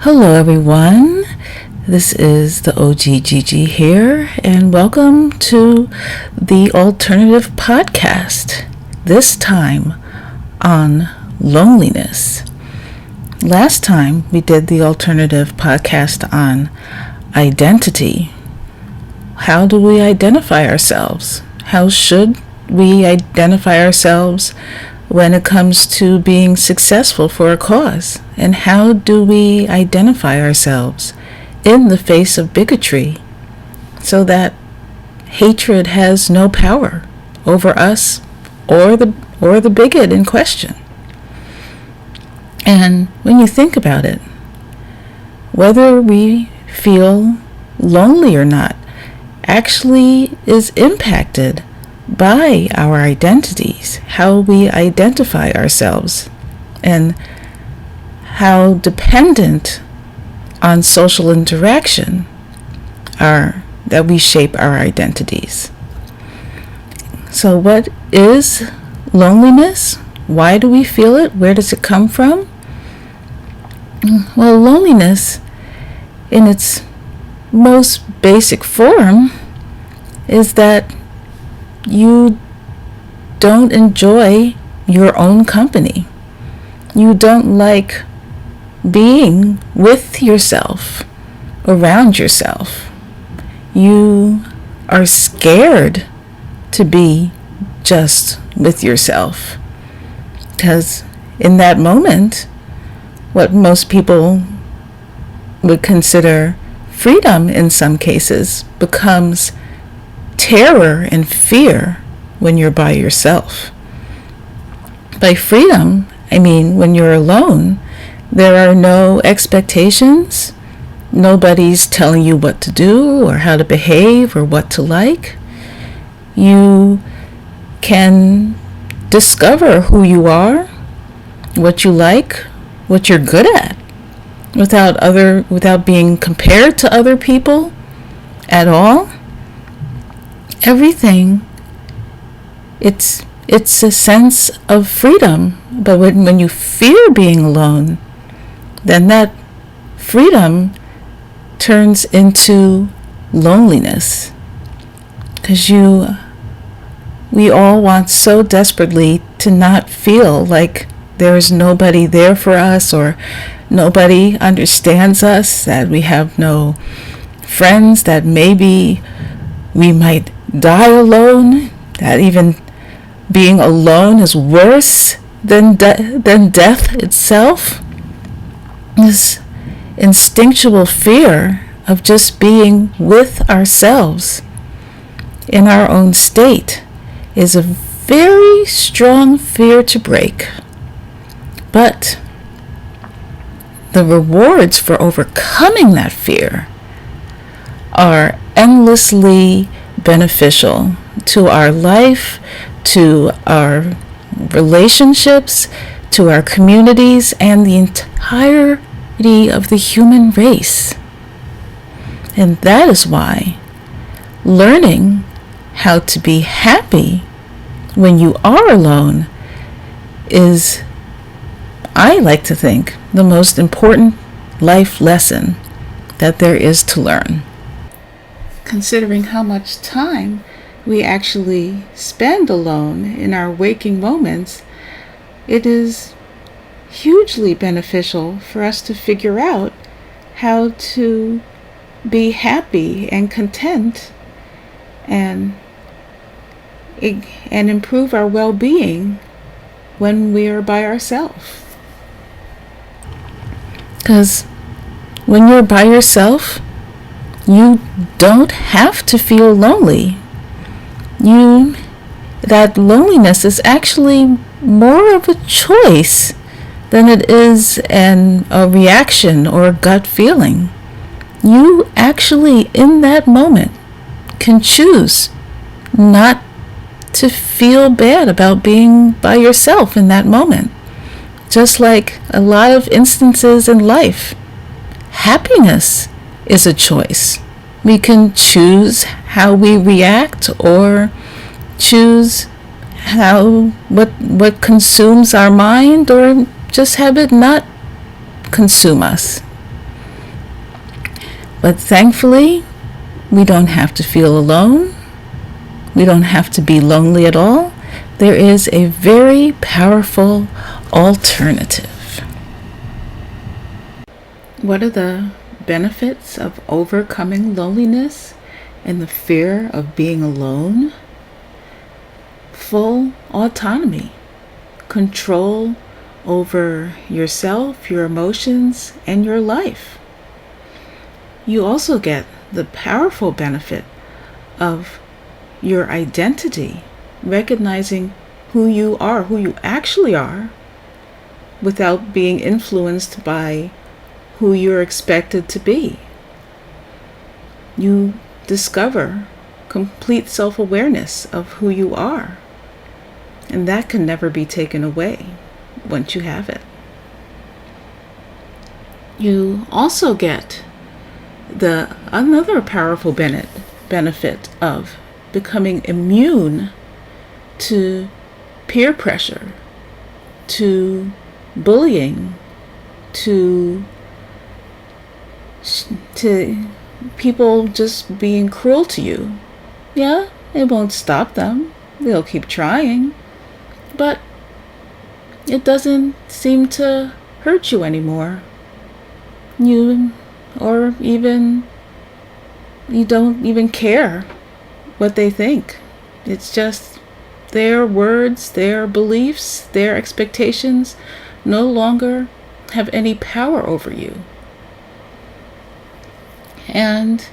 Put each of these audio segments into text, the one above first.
Hello everyone, this is the OGGG here, and welcome to the Alternative Podcast, this time on loneliness. Last time we did the Alternative Podcast on identity. How do we identify ourselves? How should we identify ourselves when it comes to being successful for a cause? And how do we identify ourselves in the face of bigotry so that hatred has no power over us or the bigot in question? And when you think about it, whether we feel lonely or not actually is impacted by our identities, how we identify ourselves, and how dependent on social interaction are that we shape our identities. So what is loneliness? Why do we feel it? Where does it come from? Well, loneliness in its most basic form is that you don't enjoy your own company. You don't like being with yourself, around yourself. You are scared to be just with yourself, because in that moment, what most people would consider freedom in some cases becomes terror and fear when you're by yourself. By freedom, I mean when you're alone, there are no expectations. Nobody's telling you what to do or how to behave or what to like. You can discover who you are, what you like, what you're good at, without being compared to other people at all. Everything, it's a sense of freedom. But when you fear being alone, then that freedom turns into loneliness, because we all want so desperately to not feel like there's nobody there for us, or nobody understands us, that we have no friends, that maybe we might die alone, that even being alone is worse than death itself. This instinctual fear of just being with ourselves in our own state is a very strong fear to break. But the rewards for overcoming that fear are endlessly beneficial to our life, to our relationships, to our communities, and the entirety of the human race. And that is why learning how to be happy when you are alone is, I like to think, the most important life lesson that there is to learn. Considering how much time we actually spend alone in our waking moments, it is hugely beneficial for us to figure out how to be happy and content and improve our well-being when we are by ourselves. Because when you're by yourself, you don't have to feel lonely. That loneliness is actually more of a choice than it is a reaction or a gut feeling. You actually, in that moment, can choose not to feel bad about being by yourself in that moment. Just like a lot of instances in life, happiness is a choice. We can choose how we react, or choose what consumes our mind, or just have it not consume us. But thankfully, we don't have to feel alone. We don't have to be lonely at all. There is a very powerful alternative. What are the benefits of overcoming loneliness and the fear of being alone? Full autonomy, control over yourself, your emotions, and your life. You also get the powerful benefit of your identity, recognizing who you are, who you actually are, without being influenced by who you're expected to be. You discover complete self-awareness of who you are, and that can never be taken away once you have it. You also get another powerful benefit of becoming immune to peer pressure, to bullying, to people just being cruel to you. Yeah, it won't stop them. They'll keep trying, but it doesn't seem to hurt you anymore. You don't even care what they think. It's just their words, their beliefs, their expectations no longer have any power over you. And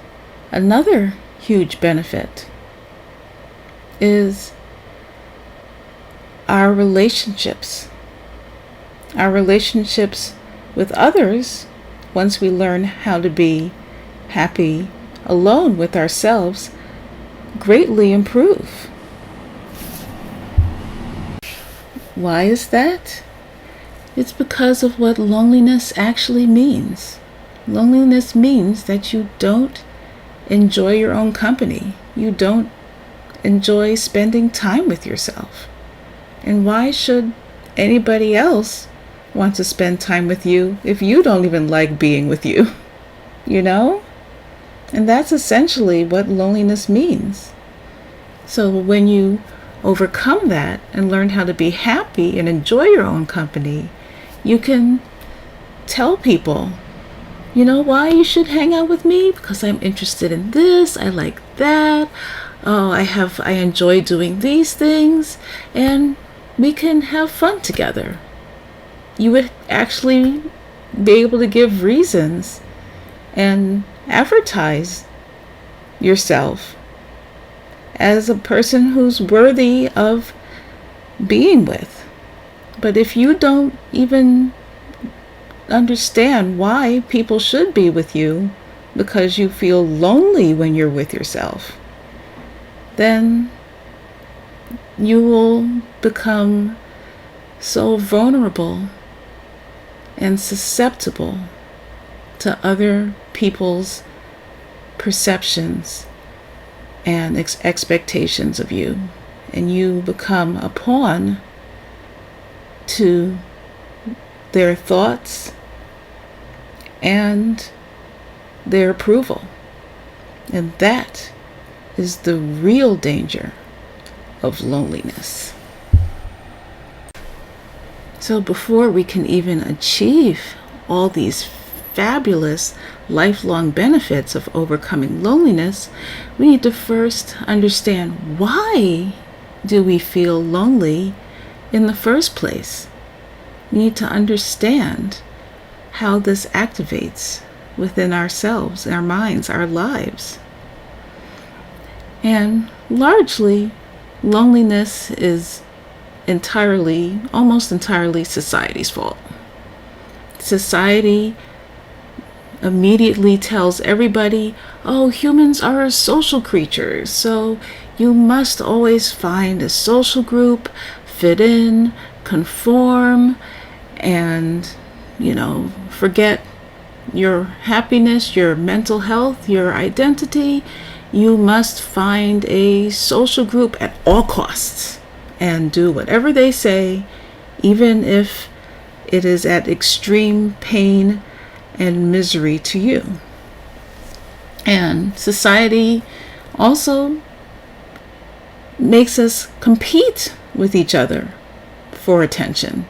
another huge benefit is our relationships. Our relationships with others, once we learn how to be happy alone with ourselves, greatly improve. Why is that? It's because of what loneliness actually means. Loneliness means that you don't enjoy your own company. You don't enjoy spending time with yourself. And why should anybody else want to spend time with you if you don't even like being with you? You know? And that's essentially what loneliness means. So when you overcome that and learn how to be happy and enjoy your own company, you can tell people, you know why you should hang out with me? Because I'm interested in this, I like that, I enjoy doing these things, and we can have fun together. You would actually be able to give reasons and advertise yourself as a person who's worthy of being with. But if you don't even understand why people should be with you because you feel lonely when you're with yourself, then you will become so vulnerable and susceptible to other people's perceptions and expectations of you, and you become a pawn to their thoughts and their approval. And that is the real danger of loneliness. So before we can even achieve all these fabulous lifelong benefits of overcoming loneliness, we need to first understand, why do we feel lonely in the first place? We need to understand how this activates within ourselves, our minds, our lives. And largely, loneliness is almost entirely society's fault. Society immediately tells everybody, oh, humans are social creatures, so you must always find a social group, fit in, conform, and, forget your happiness, your mental health, your identity. You must find a social group at all costs and do whatever they say, even if it is at extreme pain and misery to you. And society also makes us compete with each other for attention,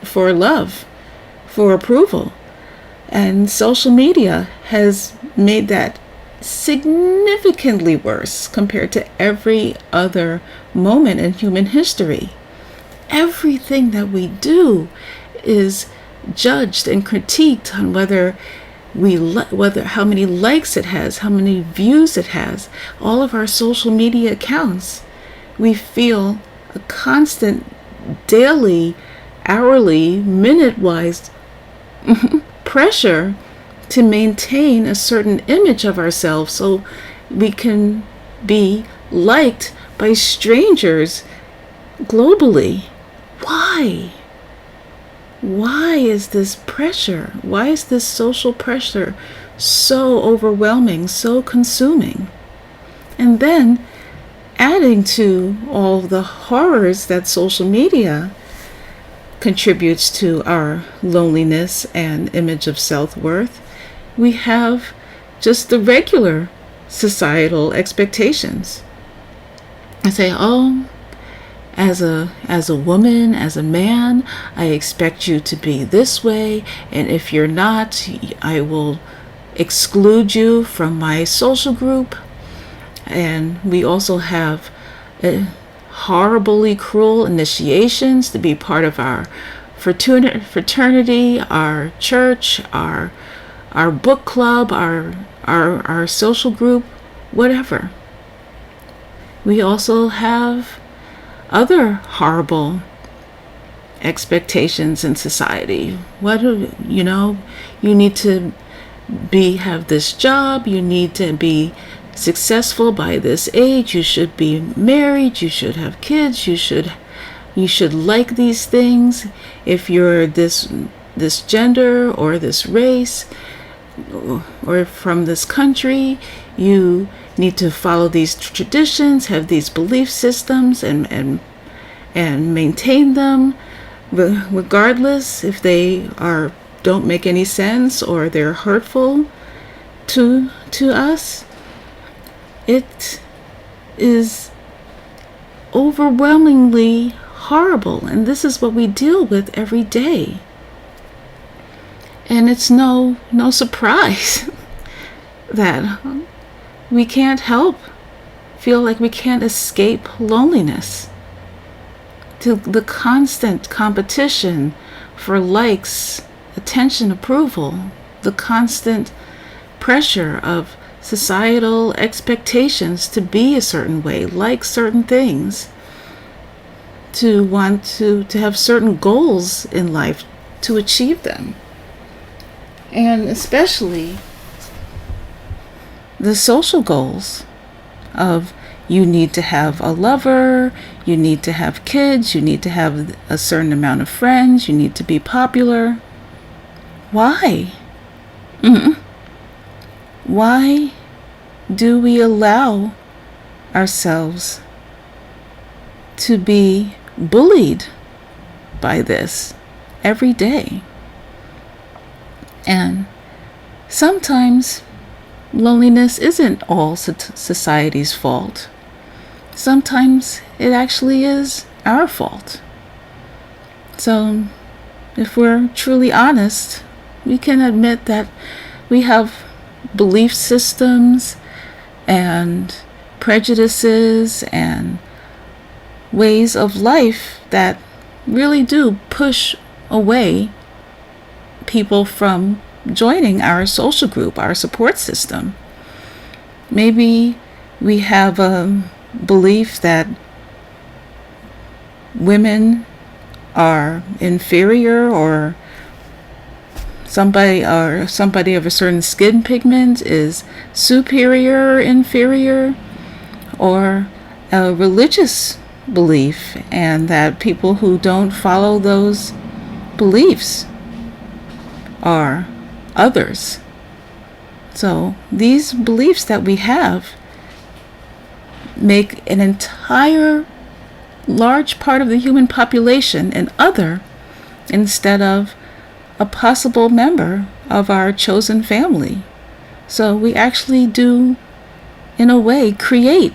for love, for approval. And social media has made that significantly worse compared to every other moment in human history. Everything that we do is judged and critiqued on whether how many likes it has, how many views it has. All of our social media accounts, we feel a constant daily, hourly, minute-wise pressure to maintain a certain image of ourselves so we can be liked by strangers globally. Why? Why is this pressure? Why is this social pressure so overwhelming, so consuming? And then adding to all the horrors that social media contributes to our loneliness and image of self-worth, we have just the regular societal expectations. I say, as a woman, as a man, I expect you to be this way, and if you're not, I will exclude you from my social group. And we also have horribly cruel initiations to be part of our fraternity, our church, our book club, our social group, whatever. We also have other horrible expectations in society. You need to have this job, you need to be successful by this age, you should be married, you should have kids, you should like these things. If you're this gender or this race or from this country, you need to follow these traditions, have these belief systems, and maintain them, regardless if they don't make any sense or they're hurtful to us. It is overwhelmingly horrible, and this is what we deal with every day. And it's no surprise that we can't feel like we can't escape loneliness. To the constant competition for likes, attention, approval, the constant pressure of societal expectations to be a certain way, like certain things, to want to have certain goals in life, to achieve them. And especially the social goals of you need to have a lover, you need to have kids, you need to have a certain amount of friends, you need to be popular. Why? Why do we allow ourselves to be bullied by this every day? And sometimes loneliness isn't all society's fault. Sometimes it actually is our fault. So if we're truly honest, we can admit that we have belief systems and prejudices and ways of life that really do push away people from joining our social group, our support system. Maybe we have a belief that women are inferior, or somebody of a certain skin pigment is superior or inferior, or a religious belief, and that people who don't follow those beliefs are others. So these beliefs that we have make an entire large part of the human population an other instead of a possible member of our chosen family, So we actually do, in a way, create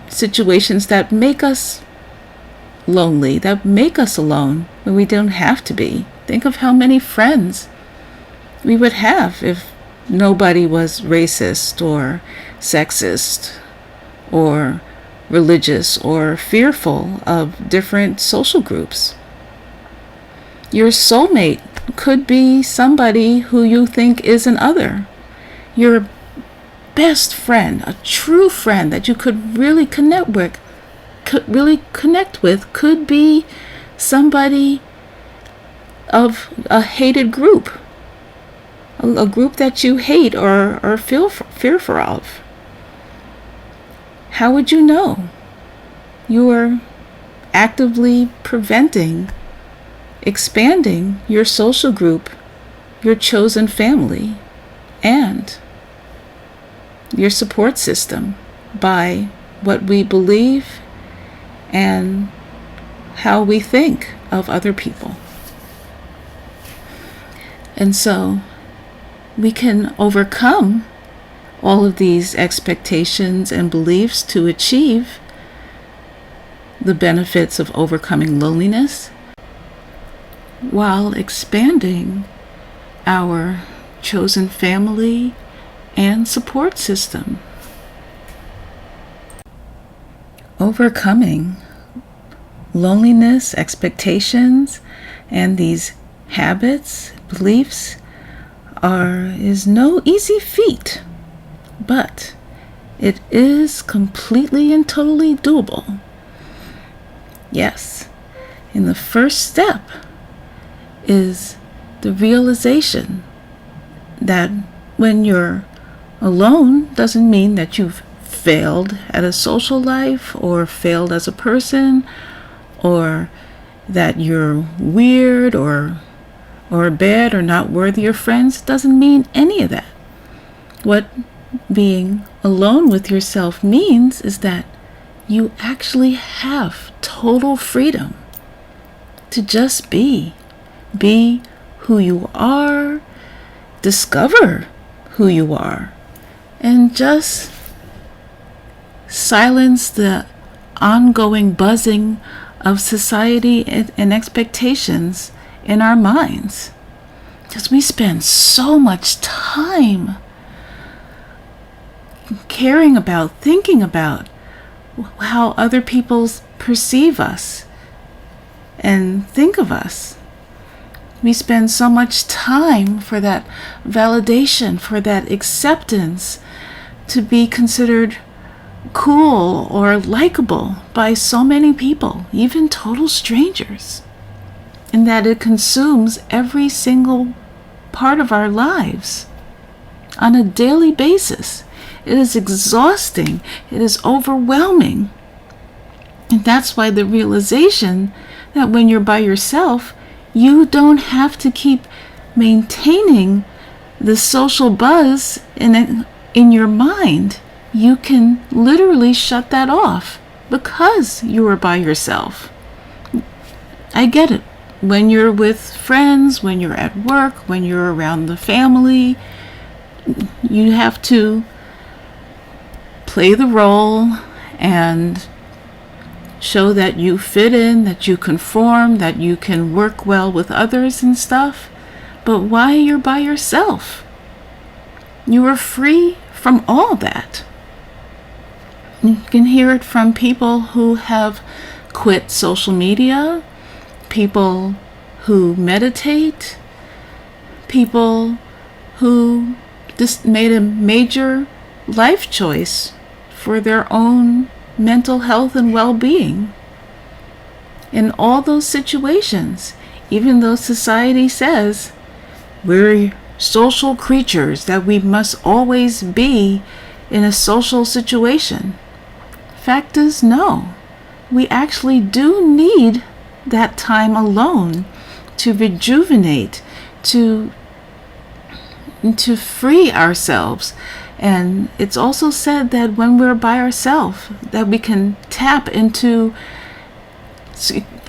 situations that make us lonely, that make us alone when we don't have to be. Think of how many friends we would have if nobody was racist or sexist or religious or fearful of different social groups. Your soulmate could be somebody who you think is an other. Your best friend, a true friend that you could really connect with, could be somebody of a hated group, a group that you hate or feel fearful of. How would you know? You are actively preventing expanding your social group, your chosen family, and your support system by what we believe and how we think of other people. And so we can overcome all of these expectations and beliefs to achieve the benefits of overcoming loneliness while expanding our chosen family and support system. Overcoming loneliness, expectations, and these habits, beliefs is no easy feat, but it is completely and totally doable. Yes, and the first step is the realization that when you're alone doesn't mean that you've failed at a social life or failed as a person, or that you're weird or bad or not worthy of friends. It doesn't mean any of that. What being alone with yourself means is that you actually have total freedom to just be who you are, discover who you are, and just silence the ongoing buzzing of society and expectations in our minds. Because we spend so much time caring about, thinking about how other people perceive us and think of us. We spend so much time for that validation, for that acceptance, to be considered cool or likable by so many people, even total strangers, and that it consumes every single part of our lives on a daily basis. It is exhausting. It is overwhelming. And that's why the realization that when you're by yourself, you don't have to keep maintaining the social buzz in your mind. You can literally shut that off because you are by yourself. I get it. When you're with friends, when you're at work, when you're around the family, you have to play the role and show that you fit in, that you conform, that you can work well with others and stuff. But why you're by yourself? You are free from all that. You can hear it from people who have quit social media, people who meditate, people who just made a major life choice for their own mental health and well-being. In all those situations, even though society says we're social creatures, that we must always be in a social situation, fact is no. We actually do need that time alone to rejuvenate, to free ourselves. And it's also said that when we're by ourselves, that we can tap into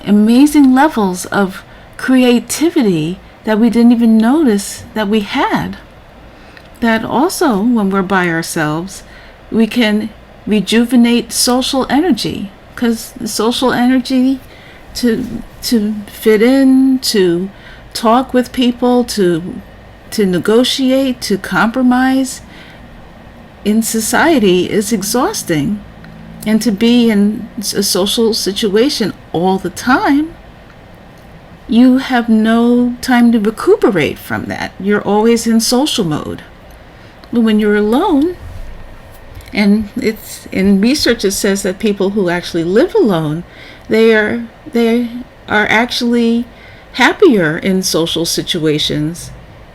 amazing levels of creativity that we didn't even notice that we had. that also when we're by ourselves, we can rejuvenate social energy, because the social energy to fit in, to talk with people, to negotiate, to compromise in society is exhausting. And to be in a social situation all the time, you have no time to recuperate from that. You're always in social mode. But when you're alone, and it's in research it says that people who actually live alone, they are actually happier in social situations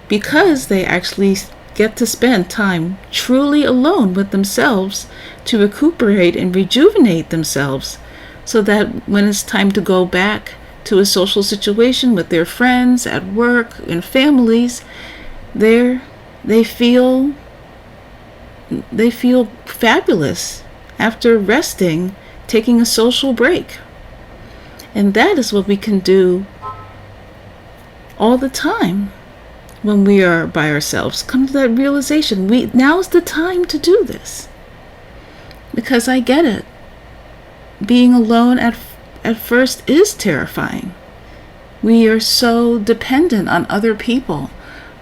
because they actually get to spend time truly alone with themselves to recuperate and rejuvenate themselves, so that when it's time to go back to a social situation with their friends at work and families, they feel fabulous after resting, taking a social break. And that is what we can do all the time when we are by ourselves. Come to that realization. Now's the time to do this. Because I get it. Being alone at first is terrifying. We are so dependent on other people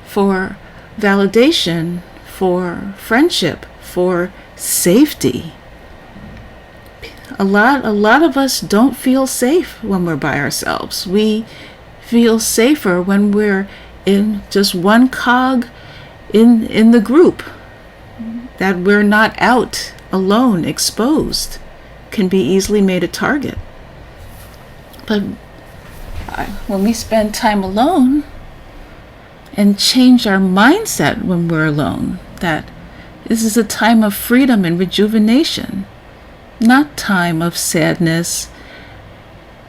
for validation, for friendship, for safety. A lot of us don't feel safe when we're by ourselves. We feel safer when we're in just one cog in the group, that we're not out alone, exposed, can be easily made a target. But when we spend time alone and change our mindset when we're alone, that this is a time of freedom and rejuvenation, not time of sadness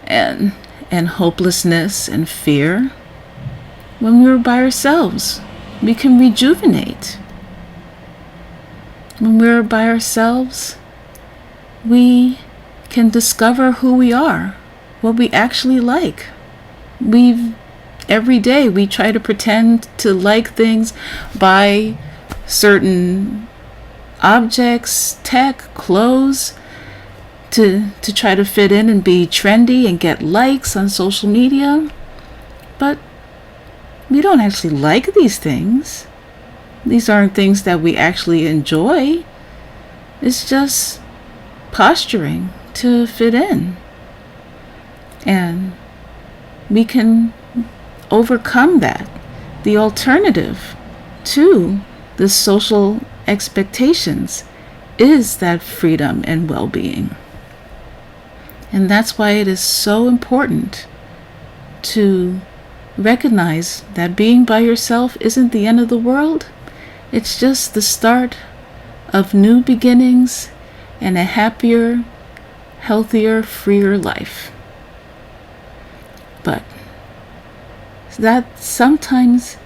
and hopelessness and fear. When we're by ourselves, we can rejuvenate. When we're by ourselves, we can discover who we are, what we actually like. Every day we try to pretend to like things, buy certain objects, tech, clothes, to try to fit in and be trendy and get likes on social media. But we don't actually like these things. These aren't things that we actually enjoy. It's just posturing to fit in. And we can overcome that. The alternative to the social expectations is that freedom and well-being. And that's why it is so important to recognize that being by yourself isn't the end of the world. It's just the start of new beginnings and a happier, healthier, freer life. But that sometimes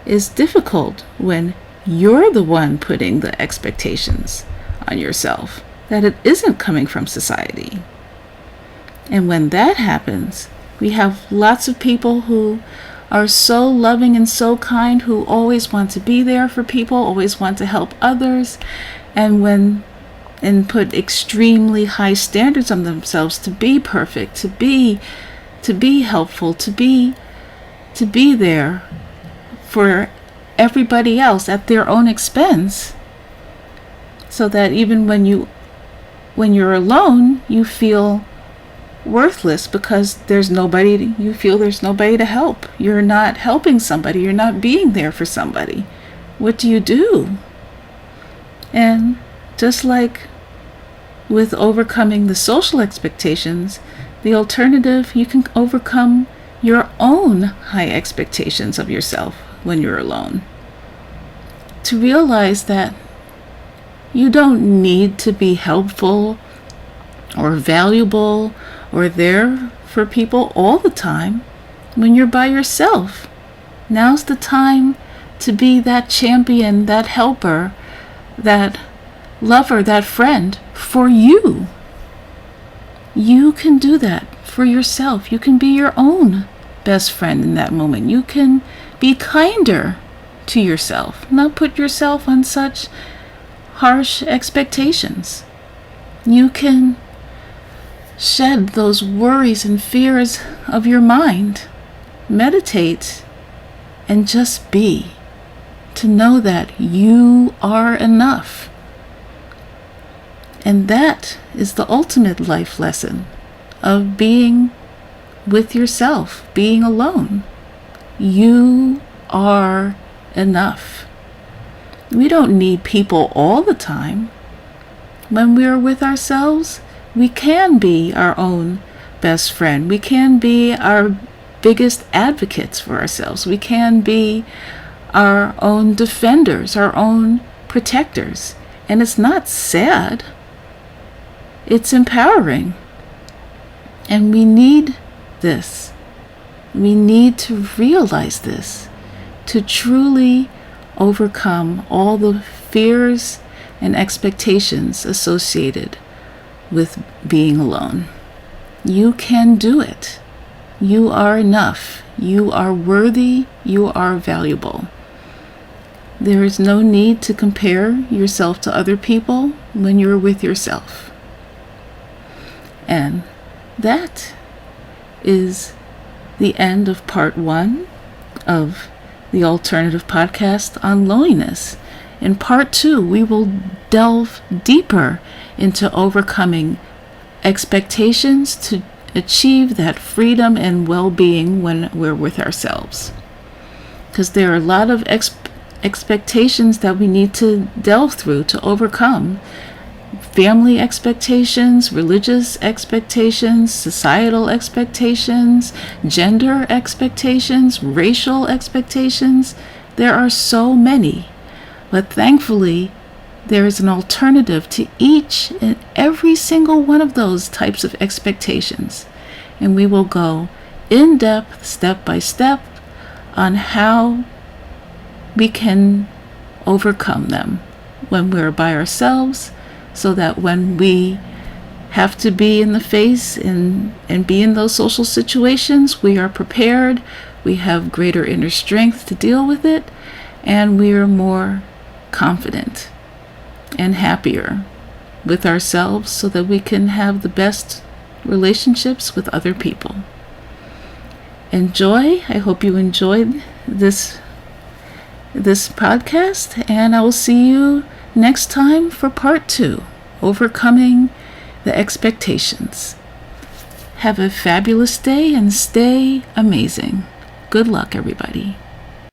is difficult when you're the one putting the expectations on yourself, that it isn't coming from society. And when that happens, we have lots of people who are so loving and so kind, who always want to be there for people, always want to help others, and put extremely high standards on themselves to be perfect, to be helpful, to be there for everybody else at their own expense, so that even when you're alone, you feel worthless because you feel there's nobody to help. You're not helping somebody. You're not being there for somebody. What do you do? And just like with overcoming the social expectations, the alternative, you can overcome your own high expectations of yourself when you're alone. To realize that you don't need to be helpful or valuable or there for people all the time when you're by yourself. Now's the time to be that champion, that helper, that lover, that friend for you. You can do that for yourself. You can be your own best friend in that moment. You can be kinder to yourself. Not put yourself on such harsh expectations. You can shed those worries and fears of your mind. Meditate and just be. To know that you are enough. And that is the ultimate life lesson of being with yourself, being alone. You are enough. We don't need people all the time. When we are with ourselves, we can be our own best friend. We can be our biggest advocates for ourselves. We can be our own defenders, our own protectors. And it's not sad. It's empowering. And we need this. We need to realize this to truly overcome all the fears and expectations associated with being alone. You can do it. You are enough. You are worthy. You are valuable. There is no need to compare yourself to other people when you're with yourself. And that is the end of part 1 of the Alternative Podcast on Loneliness. In part 2, we will delve deeper into overcoming expectations to achieve that freedom and well-being when we're with ourselves. Because there are a lot of expectations that we need to delve through to overcome. Family expectations, religious expectations, societal expectations, gender expectations, racial expectations. There are so many. But thankfully, there is an alternative to each and every single one of those types of expectations. And we will go in depth, step by step, on how we can overcome them when we're by ourselves, so that when we have to be in the face and be in those social situations, we are prepared, we have greater inner strength to deal with it, and we are more confident and happier with ourselves so that we can have the best relationships with other people. Enjoy. I hope you enjoyed this podcast, and I will see you next time for part 2, overcoming the expectations. Have a fabulous day and stay amazing. Good luck, everybody.